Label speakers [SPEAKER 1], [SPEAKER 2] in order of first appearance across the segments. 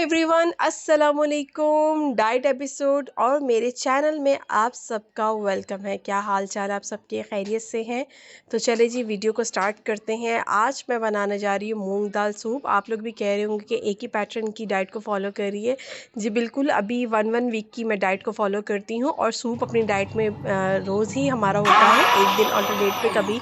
[SPEAKER 1] Everyone, अस्सलाम वालेकुम। Diet episode और मेरे चैनल में आप सबका वेलकम है। क्या हाल चाल, आप सबके खैरियत से हैं? तो चले जी, वीडियो को स्टार्ट करते हैं। आज मैं बनाने जा रही हूँ मूंग दाल सूप। आप लोग भी कह रहे होंगे कि एक ही पैटर्न की डाइट को फॉलो करिए। जी बिल्कुल, अभी वन वीक की मैं डाइट को फॉलो करती हूँ और सूप अपनी डाइट में रोज़ ही हमारा होता है। एक दिन अल्टरनेट पे कभी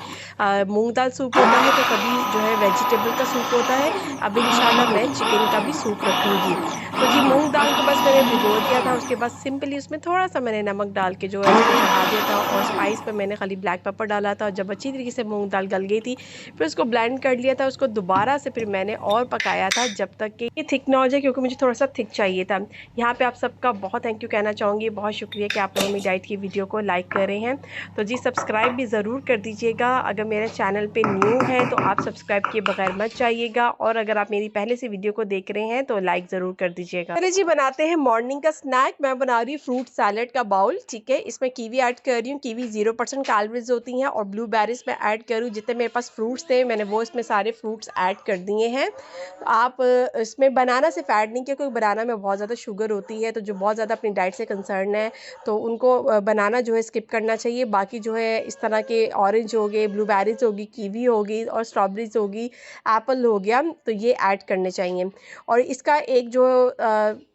[SPEAKER 1] मूंग दाल सूप होता है तो कभी जो है वेजिटेबल का सूप होता है। अब इंशाल्लाह मैं चिकन का भी सूप रखूँगी। तो जी मूँग दाल को बस मैंने भिगो दिया था, उसके बाद सिंपली उसमें थोड़ा-सा मैंने नमक डाल के जो है इसको चढ़ा दिया था और स्पाइस में मैंने खाली ब्लैक पेपर डाला था। जब अच्छी तरीके से मूँग दाल गल गई थी, फिर उसको ब्लेंड कर लिया था। उसको दोबारा से फिर मैंने और पकाया था जब तक कि ये थिक ना हो जाए, क्योंकि मुझे थोड़ा-सा थिक चाहिए था। यहाँ पे आप सबका बहुत थैंक यू कहना चाहूँगी। बहुत शुक्रिया कि आप लोगों मेरी डाइट की वीडियो को लाइक कर रहे हैं। तो जी सब्सक्राइब भी ज़रूर कर दीजिएगा। अगर मेरे चैनल पे न्यू है तो आप सब्सक्राइब किए बगैर मत जाइएगा, और अगर आप मेरी पहले से वीडियो को देख रहे हैं तो लाइक ज़रूर कर दीजिएगा। चलिए जी, बनाते हैं मॉर्निंग का स्नैक। मैं बना रही हूँ फ्रूट सैलेड का बाउल। ठीक है, इसमें कीवी ऐड कर रही हूँ। कीवी 0% कैलोरीज होती हैं, और ब्लूबेरीज में ऐड करूँ। जितने मेरे पास फ्रूट्स थे मैंने वो इसमें सारे फ्रूट्स ऐड कर दिए हैं। आप इसमें बनाना सिर्फ ऐड नहीं किया, क्योंकि बनाना में बहुत ज़्यादा शुगर होती है, तो जो बहुत ज़्यादा अपनी डाइट से कंसर्न है तो उनको बनाना जो है स्किप करना चाहिए। बाकी जो है इस तरह के ऑरेंज हो गए, ब्लूबेरीज होगी, कीवी होगी और स्ट्रॉबेरीज होगी, एप्पल हो गया, तो ये ऐड करने चाहिए। और इसका एक जो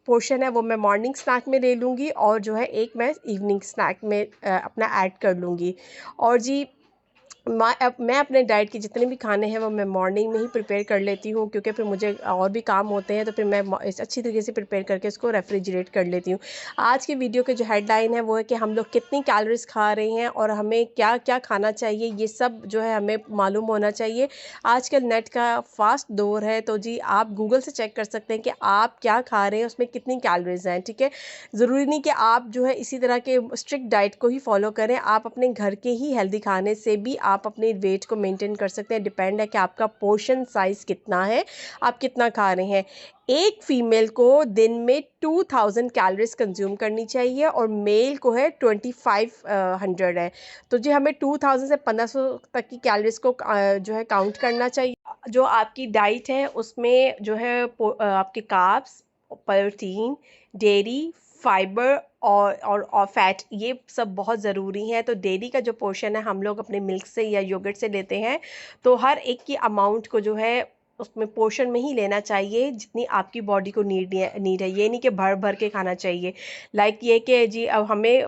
[SPEAKER 1] पोर्शन है वो मैं मॉर्निंग स्नैक में ले लूँगी, और जो है एक मैं इवनिंग स्नैक में अपना ऐड कर लूँगी। और जी मैं अपने डाइट के जितने भी खाने हैं वो मैं मॉर्निंग में ही प्रिपेयर कर लेती हूँ, क्योंकि फिर मुझे और भी काम होते हैं, तो फिर मैं अच्छी तरीके से प्रिपेयर करके इसको रेफ्रिजरेट कर लेती हूँ। आज की वीडियो के जो हेडलाइन है वो है कि हम लोग कितनी कैलोरीज खा रहे हैं और हमें क्या क्या खाना चाहिए, ये सब जो है हमें मालूम होना चाहिए। आजकल नेट का फास्ट दौर है, तो जी आप गूगल से चेक कर सकते हैं कि आप क्या खा रहे हैं, उसमें कितनी कैलोरीज हैं। ठीक है, ज़रूरी नहीं कि आप जो है इसी तरह के स्ट्रिक्ट डाइट को ही फॉलो करें। आप अपने घर के ही हेल्दी खाने से भी आप अपने वेट को मेंटेन कर सकते हैं। डिपेंड है कि आपका पोर्शन साइज़ कितना है, आप कितना खा रहे हैं। एक फीमेल को दिन में 2000 कैलोरीज कंज्यूम करनी चाहिए, और मेल को है 2500 है। तो जी हमें 2000 से 1500 तक की कैलोरीज को जो है काउंट करना चाहिए। जो आपकी डाइट है उसमें जो है आपके कार्ब्स, प्रोटीन, डेयरी, फाइबर और फैट, ये सब बहुत ज़रूरी हैं। तो डेयरी का जो पोर्शन है हम लोग अपने मिल्क से या योगर्ट से लेते हैं, तो हर एक की अमाउंट को जो है उसमें पोर्शन में ही लेना चाहिए, जितनी आपकी बॉडी को नीड है। ये नहीं कि भर भर के खाना चाहिए। लाइक ये कि जी अब हमें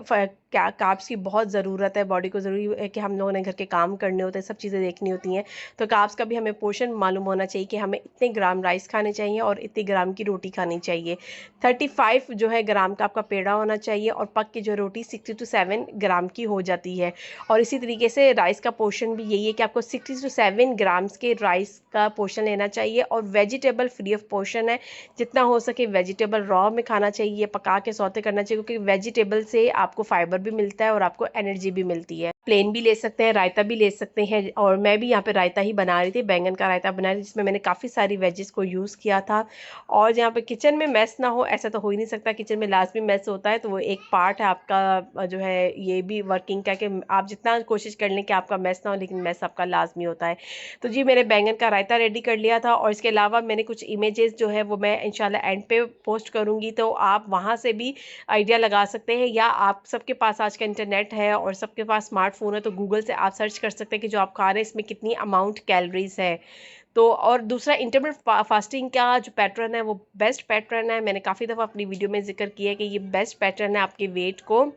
[SPEAKER 1] क्या कार्ब्स की बहुत ज़रूरत है, बॉडी को ज़रूरी है कि हम लोगों ने घर के काम करने होते हैं, सब चीज़ें देखनी होती हैं। तो कार्ब्स का भी हमें पोर्शन मालूम होना चाहिए कि हमें इतने ग्राम राइस खाने चाहिए और इतने ग्राम की रोटी खानी चाहिए। 35 जो है ग्राम का आपका पेड़ा होना चाहिए, और पक की जो रोटी 6 to 7 ग्राम की हो जाती है। और इसी तरीके से राइस का पोर्शन भी यही है कि आपको 6 to 7 ग्राम्स के राइस का पोर्शन लेना चाहिए। और वेजिटेबल फ्री ऑफ पोर्शन है, जितना हो सके वेजिटेबल रॉ में खाना चाहिए, पका के सौते करना चाहिए, क्योंकि वेजिटेबल से आपको फाइबर भी मिलता है और आपको एनर्जी भी मिलती है। प्लेन भी ले सकते हैं, रायता भी ले सकते हैं, और मैं भी यहाँ पे रायता ही बना रही थी, बैंगन का रायता बना रही थी, जिसमें मैंने काफ़ी सारी वेजेस को यूज़ किया था। और यहाँ पे किचन में मेस ना हो ऐसा तो हो ही नहीं सकता, किचन में लाजमी मेस होता है, तो वो एक पार्ट है आपका जो है ये भी वर्किंग का, कि आप जितना कोशिश कर लें कि आपका मेस ना हो, लेकिन मेस आपका लाजमी होता है। तो जी मैंने बैंगन का रायता रेडी कर लिया था, और इसके अलावा मैंने कुछ इमेजेस जो है वो मैं इंशाल्लाह एंड पे पोस्ट करूँगी, तो आप वहाँ से भी आइडिया लगा सकते हैं। या आप सबके पास आज का इंटरनेट है और सबके पास स्मार्टफोन है, तो गूगल से आप सर्च कर सकते हैं कि जो आप खा रहे हैं इसमें कितनी अमाउंट कैलोरीज है। तो और दूसरा इंटरमिटेंट फास्टिंग का जो पैटर्न है वो बेस्ट पैटर्न है। मैंने काफ़ी दफ़ा अपनी वीडियो में जिक्र किया है कि ये बेस्ट पैटर्न है आपके वेट को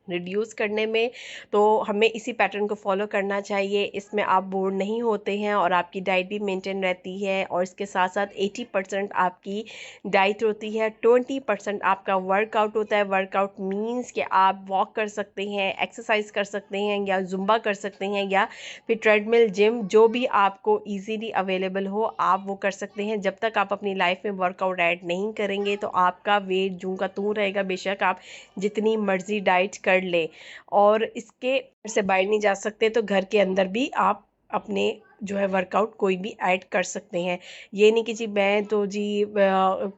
[SPEAKER 1] रिड्यूस करने में। तो हमें इसी पैटर्न को फॉलो करना चाहिए। इसमें आप बोर नहीं होते हैं और आपकी डाइट भी मेंटेन रहती है, और इसके साथ साथ 80% आपकी डाइट होती है, 20% आपका वर्कआउट होता है। वर्कआउट मीन्स कि आप वॉक कर सकते हैं, एक्सरसाइज कर सकते हैं, या जुम्बा कर सकते हैं, या फिर ट्रेडमिल, जिम, जो भी आपको ईजीली अवेलेबल हो आप वो कर सकते हैं। जब तक आप अपनी लाइफ में वर्कआउट ऐड नहीं करेंगे तो आपका वेट जूं का तूं रहेगा, बेशक आप जितनी मर्जी डाइट कर ले। और इसके से बाहर नहीं जा सकते, तो घर के अंदर भी आप अपने जो है वर्कआउट कोई भी ऐड कर सकते हैं। ये नहीं कि जी मैं तो जी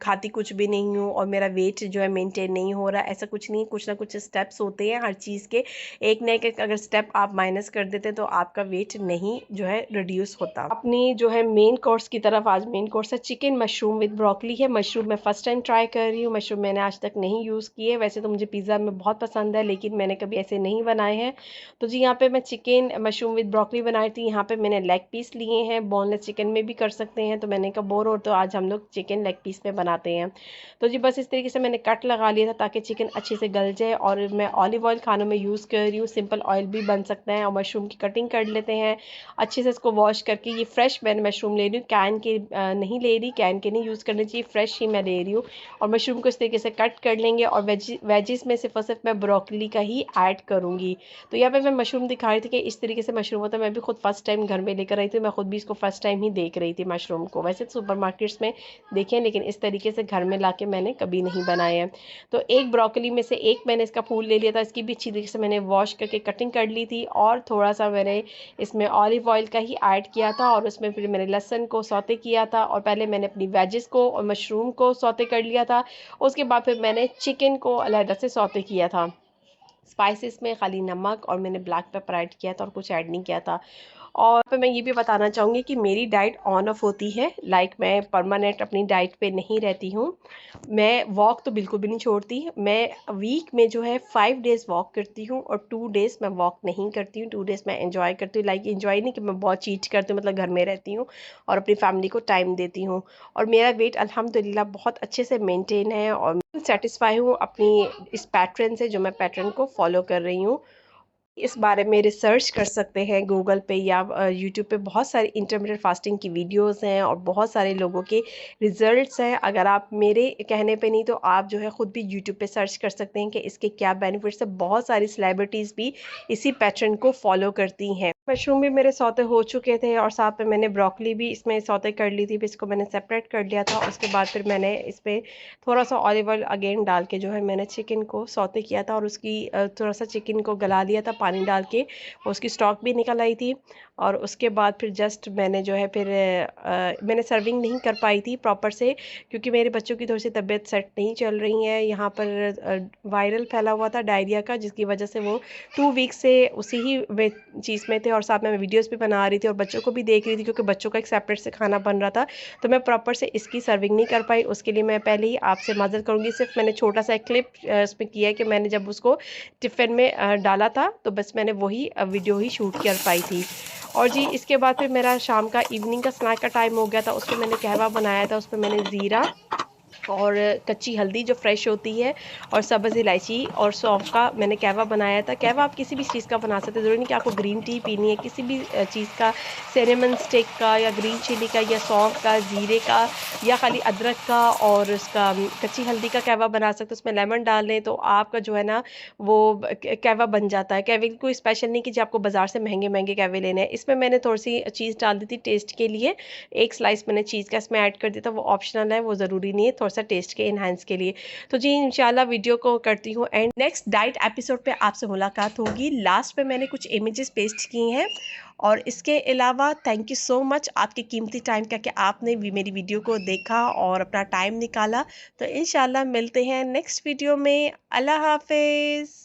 [SPEAKER 1] खाती कुछ भी नहीं हूँ और मेरा वेट जो है मेंटेन नहीं हो रहा, ऐसा कुछ नहीं। कुछ ना कुछ स्टेप्स होते हैं हर चीज़ के, एक ना एक अगर स्टेप आप माइनस कर देते हैं तो आपका वेट नहीं जो है रिड्यूस होता। अपनी जो है मेन कोर्स की तरफ, आज मेन कोर्स है चिकन मशरूम विद ब्रोकली है। मशरूम मैं फ़र्स्ट टाइम ट्राई कर रही हूँ, मशरूम मैंने आज तक नहीं यूज़ की है। वैसे तो मुझे पिज़्ज़ा में बहुत पसंद है लेकिन मैंने कभी ऐसे नहीं बनाए हैं। तो जी यहाँ पे मैं चिकन मशरूम विद ब्रोकली बनाई थी। यहाँ पे मैंने लेग पीस लिए हैं, बोनलेस चिकन में भी कर सकते हैं, तो मैंने कहा बोर हो तो आज हम लोग चिकन लेग पीस में बनाते हैं। तो जी बस इस तरीके से मैंने कट लगा लिया था ताकि चिकन अच्छे से गल जाए। और मैं ऑलिव ऑयल खानों में यूज़ कर रही हूँ, सिंपल ऑयल भी बन सकता है। और मशरूम की कटिंग कर लेते हैं अच्छे से, इसको वॉश करके। ये फ्रेश मैंने मशरूम ले रही हूँ, कैन के नहीं ले रही, कैन के नहीं यूज़ करने चाहिए, फ्रेश ही मैं ले रही हूँ। और मशरूम को इस तरीके से कट कर लेंगे और वेजिस में सिर्फ और सिर्फ मैं ब्रोकली का ही ऐड करूँगी। तो यहाँ पे मैं मशरूम दिखा रही थी कि इस तरीके से मशरूम होता है। मैं भी खुद फर्स्ट टाइम घर में लेकर आई थी, मैं खुद भी इसको फर्स्ट टाइम ही देख रही थी मशरूम को। वैसे तो सुपरमार्केट्स में देखे हैं लेकिन इस तरीके से घर में लाके मैंने कभी नहीं बनाए हैं। तो एक ब्रोकली में से एक मैंने इसका फूल ले लिया था, इसकी भी अच्छी तरीके से मैंने वॉश करके कटिंग कर ली थी। और थोड़ा सा मैंने इसमें ऑलिव ऑयल का ही ऐड किया था और उसमें फिर मैंने लहसुन को सौते किया था। और पहले मैंने अपनी वेजिस को और मशरूम को सौते कर लिया था, उसके बाद फिर मैंने चिकन को अलग से सौते किया था। स्पाइसेस में खाली नमक और मैंने ब्लैक पेपर ऐड किया था और कुछ ऐड नहीं किया था। और पे मैं ये भी बताना चाहूँगी कि मेरी डाइट ऑन ऑफ होती है, लाइक मैं परमानेंट अपनी डाइट पे नहीं रहती हूँ। मैं वॉक तो बिल्कुल भी नहीं छोड़ती। मैं वीक में जो है 5 डेज़ वॉक करती हूँ और 2 डेज़ मैं वॉक नहीं करती हूँ। 2 डेज़ मैं एंजॉय करती हूँ, लाइक एंजॉय नहीं कि मैं बहुत चीट करती हूँ, मतलब घर में रहती हूँ और अपनी फैमिली को टाइम देती हूँ। और मेरा वेट अल्हम्दुलिल्लाह बहुत अच्छे से मेंटेन है और सेटिस्फाई हूँ अपनी इस पैटर्न से, जो मैं पैटर्न को फॉलो कर रही हूँ। इस बारे में रिसर्च कर सकते हैं गूगल पे या यूट्यूब पे। बहुत सारी इंटरमिटेंट फास्टिंग की वीडियोस हैं और बहुत सारे लोगों के रिजल्ट्स हैं। अगर आप मेरे कहने पे नहीं तो आप जो है ख़ुद भी यूट्यूब पे सर्च कर सकते हैं कि इसके क्या बेनिफिट्स हैं। बहुत सारी सेलिब्रिटीज़ भी इसी पैटर्न को फॉलो करती हैं। मशरूम भी मेरे सौते हो चुके थे और साथ में मैंने ब्रोकली भी इसमें सौते कर ली थी, फिर इसको मैंने सेपरेट कर लिया था। उसके बाद फिर मैंने इस पर थोड़ा सा ऑलिव ऑयल अगेन डाल के जो है मैंने चिकन को सौते किया था और उसकी थोड़ा सा चिकन को गला लिया था पानी डाल के, उसकी स्टॉक भी निकल आई थी। और उसके बाद फिर जस्ट मैंने जो है फिर मैंने सर्विंग नहीं कर पाई थी प्रॉपर से, क्योंकि मेरे बच्चों की थोड़ी सी तबीयत सेट नहीं चल रही है। यहाँ पर वायरल फैला हुआ था डायरिया का, जिसकी वजह से वो 2 वीक से उसी ही चीज़ में थे। और साथ में मैं वीडियोस भी बना रही थी और बच्चों को भी देख रही थी, क्योंकि बच्चों का एक सेपरेट से खाना बन रहा था। तो मैं प्रॉपर से इसकी सर्विंग नहीं कर पाई, उसके लिए मैं पहले ही आपसे माज़रत करूँगी। सिर्फ मैंने छोटा सा एक क्लिप इसमें किया है कि मैंने जब उसको टिफ़िन में डाला था तो बस मैंने वही वीडियो ही शूट कर पाई थी। और जी इसके बाद फिर मेरा शाम का इवनिंग का स्नैक का टाइम हो गया था। उसमें मैंने कहवा बनाया था, उसमें मैंने ज़ीरा और कच्ची हल्दी जो फ्रेश होती है और सब्ज़ इलायची और सौंफ का मैंने कहवा बनाया था। कहवा आप किसी भी चीज़ का बना सकते हैं, ज़रूरी नहीं कि आपको ग्रीन टी पीनी है। किसी भी चीज़ का, सिनेमन स्टिक का या ग्रीन चिली का या सौंफ का, ज़ीरे का या खाली अदरक का और उसका कच्ची हल्दी का कहवा बना सकते हैं। उसमें लेमन डाल लें तो आपका जो है ना वो कहवा बन जाता है। कहवे कोई स्पेशल नहीं कि जो आपको बाज़ार से महंगे कहवे लेने हैं। इसमें मैंने थोड़ी सी चीज़ डाल दी थी टेस्ट के लिए, एक स्लाइस मैंने चीज़ का इसमें ऐड कर दिया था। वो ऑप्शनल है, वो ज़रूरी नहीं है, थोड़ा सा टेस्ट के इन्हांस के लिए। तो जी इंशाल्लाह वीडियो को करती हूँ एंड नेक्स्ट डाइट एपिसोड पे आपसे मुलाकात होगी। लास्ट पे मैंने कुछ इमेजेस पेस्ट की हैं और इसके अलावा थैंक यू सो मच आपके कीमती टाइम का कि आपने भी मेरी वीडियो को देखा और अपना टाइम निकाला। तो इंशाल्लाह मिलते हैं नेक्स्ट वीडियो में। अल्लाह हाफिज़।